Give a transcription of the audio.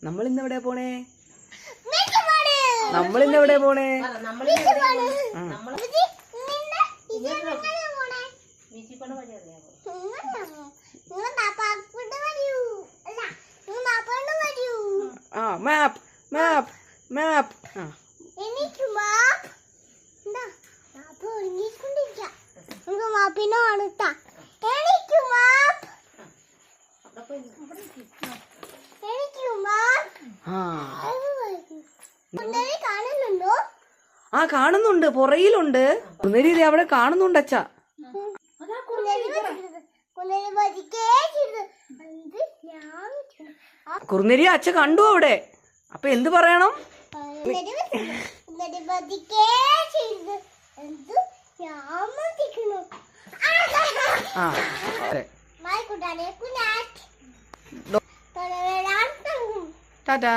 നമ്മളിന്ന് എവിടെ പോണേ? നമ്മളിന്ന് എവിടെ പോണേ? ആ മാപ്പ് മാപ്പ് മാപ്പ്. ആ കാണുന്നുണ്ട്, പുറയിലുണ്ട്. കുന്നേരി അവിടെ കാണുന്നുണ്ട് അച്ഛ. കുറുനരി അച്ഛ കണ്ടു അവിടെ. അപ്പൊ എന്ത് പറയണം? ടാറ്റാ.